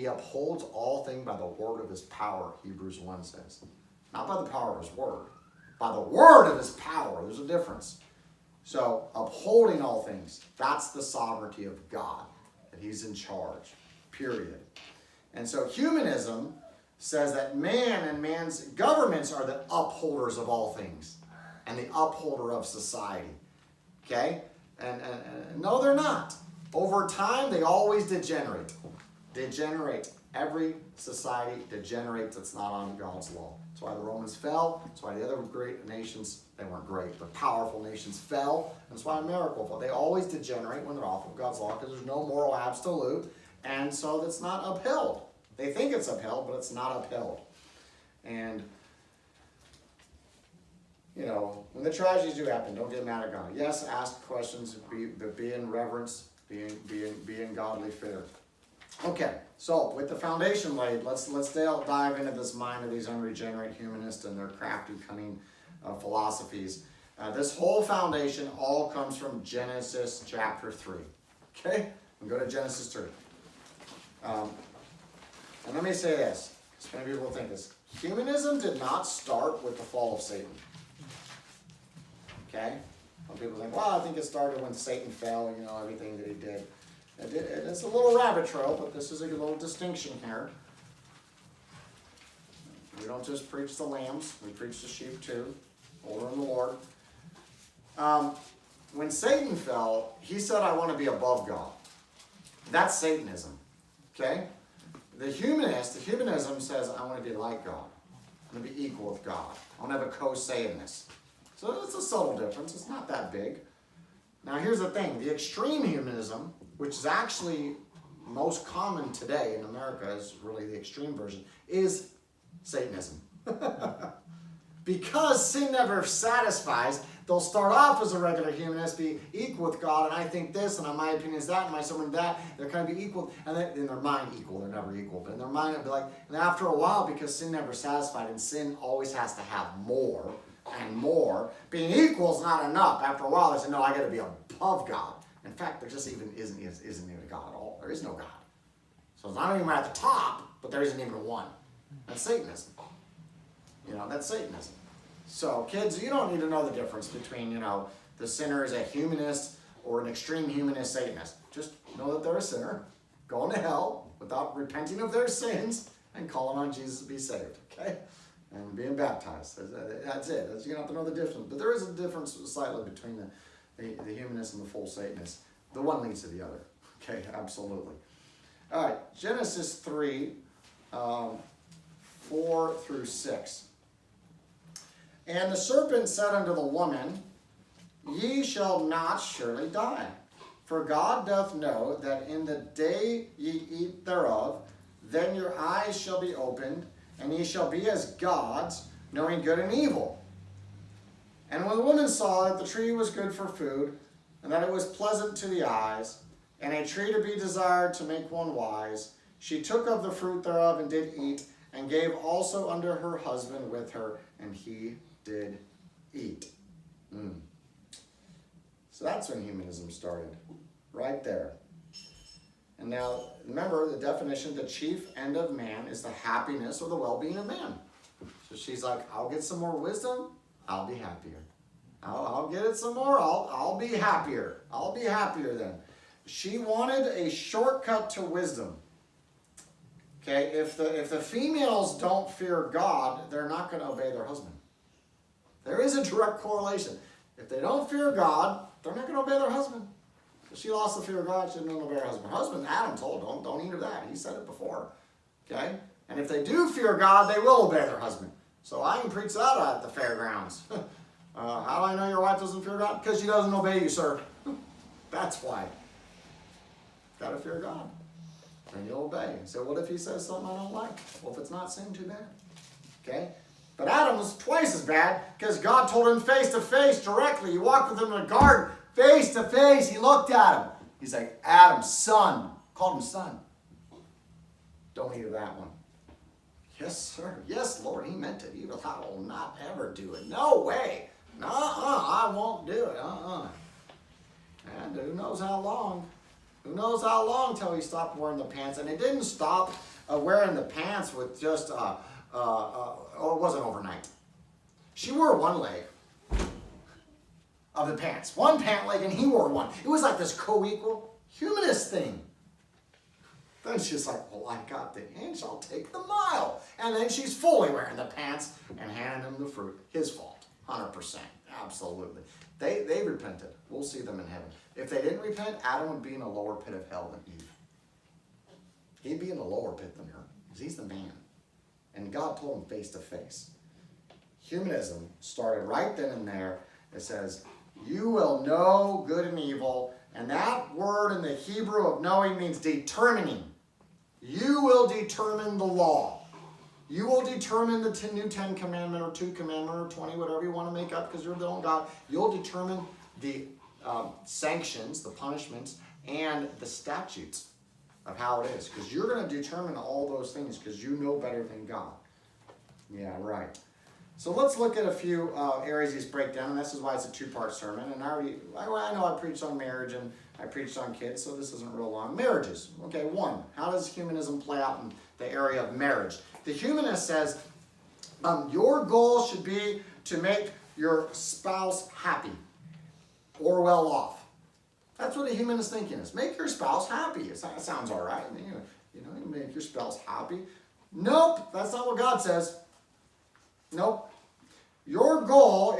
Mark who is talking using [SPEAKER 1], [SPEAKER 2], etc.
[SPEAKER 1] He upholds all things by the word of his power, Hebrews 1 says. Not by the power of his word. By the word of his power. There's a difference. So, upholding all things, that's the sovereignty of God. That he's in charge. Period. And so humanism says that man and man's governments are the upholders of all things. And the upholder of society. Okay? And no, they're not. Over time, they always degenerate. Degenerate. Every society degenerates that's not on God's law. That's why the Romans fell. That's why the other great nations, they weren't great, but powerful nations fell. That's why America fell. They always degenerate when they're off of God's law because there's no moral absolute. And so that's not upheld. They think it's upheld, but it's not upheld. And, you know, when the tragedies do happen, don't get mad at God. Yes, ask questions, be in reverence, be in godly fear. Okay, so with the foundation laid, let's dive into this mind of these unregenerate humanists and their crafty, cunning philosophies. This whole foundation all comes from Genesis chapter 3. Okay, we go to Genesis 3. And let me say this, because many people think this. Humanism did not start with the fall of Satan. Okay? Some people think, well, I think it started when Satan fell, you know, everything that he did. It's a little rabbit trail, but this is a little distinction here. We don't just preach the lambs, we preach the sheep too. Older in the Lord. When Satan fell, he said, I want to be above God. That's Satanism. Okay? The humanism says, I want to be like God. I want to be equal with God. I want to have a co-say in this. So it's a subtle difference. It's not that big. Now here's the thing. The extreme humanism, which is actually most common today in America, is really the extreme version, is Satanism. Because sin never satisfies, they'll start off as a regular humanist, be equal with God, and I think this, and my opinion is that, and my someone that. They're kind of be equal, and in their mind equal. They're never equal, but in their mind it'll be like. And after a while, because sin never satisfied, and sin always has to have more and more. Being equal is not enough. After a while, they say, no, I got to be above God. In fact, there just isn't even a God at all. There is no God. So it's not even at the top, but there isn't even one. That's Satanism. You know, that's Satanism. So, kids, you don't need to know the difference between, you know, the sinner is a humanist or an extreme humanist Satanist. Just know that they're a sinner, going to hell without repenting of their sins and calling on Jesus to be saved, okay? And being baptized. That's it. You don't have to know the difference. But there is a difference slightly between the humanist and the full Satanist. The one leads to the other. Okay, absolutely. All right, Genesis 3, 4 through 6. And the serpent said unto the woman, Ye shall not surely die. For God doth know that in the day ye eat thereof, then your eyes shall be opened, and ye shall be as gods, knowing good and evil. And when the woman saw that the tree was good for food, and that it was pleasant to the eyes, and a tree to be desired to make one wise, she took of the fruit thereof and did eat, and gave also unto her husband with her, and he did eat. So that's when humanism started, right there. And now, remember the definition, the chief end of man is the happiness or the well-being of man. So she's like, I'll get some more wisdom, I'll be happier. I'll get it some more, I'll be happier. I'll be happier then. She wanted a shortcut to wisdom. Okay, if the females don't fear God, they're not going to obey their husband. There is a direct correlation. If they don't fear God, they're not going to obey their husband. If she lost the fear of God, she didn't obey her husband. Her husband, Adam, told, don't eat of that. He said it before. Okay? And if they do fear God, they will obey their husband. So I can preach that at the fairgrounds. How do I know your wife doesn't fear God? Because she doesn't obey you, sir. That's why. Got to fear God. And you'll obey. So what if he says something I don't like? Well, if it's not sin, too bad. Okay? But Adam was twice as bad because God told him face to face directly. He walked with him in the garden face to face. He looked at him. He's like, Adam, son. Called him son. Don't eat of that one. Yes, sir. Yes, Lord, he meant it. I will not ever do it. No way. I won't do it. And who knows how long. Who knows how long till he stopped wearing the pants. And it didn't stop wearing the pants with just, oh, it wasn't overnight. She wore one leg of the pants. One pant leg and he wore one. It was like this co-equal humanist thing. Then she's like, well, I got the inch, I'll take the mile. And then she's fully wearing the pants and handing him the fruit. His fault, 100%, absolutely. They repented. We'll see them in heaven. If they didn't repent, Adam would be in a lower pit of hell than Eve. He'd be in a lower pit than her, because he's the man. And God told him face to face. Humanism started right then and there. It says, you will know good and evil. And that word in the Hebrew of knowing means determining. You will determine the law. You will determine the new 10 commandment or 2 commandment or 20, whatever you want to make up because you're the own God. You'll determine the sanctions, the punishments, and the statutes of how it is. Because you're going to determine all those things because you know better than God. Yeah, right. So let's look at a few areas these break down, and this is why it's a 2-part sermon. And I know I preached on marriage and I preached on kids, so this isn't real long. Marriages. Okay, 1. How does humanism play out in the area of marriage? The humanist says, your goal should be to make your spouse happy or well off. That's what a humanist thinking is. Make your spouse happy. It sounds all right. You make your spouse happy. Nope, that's not what God says. Nope. Your goal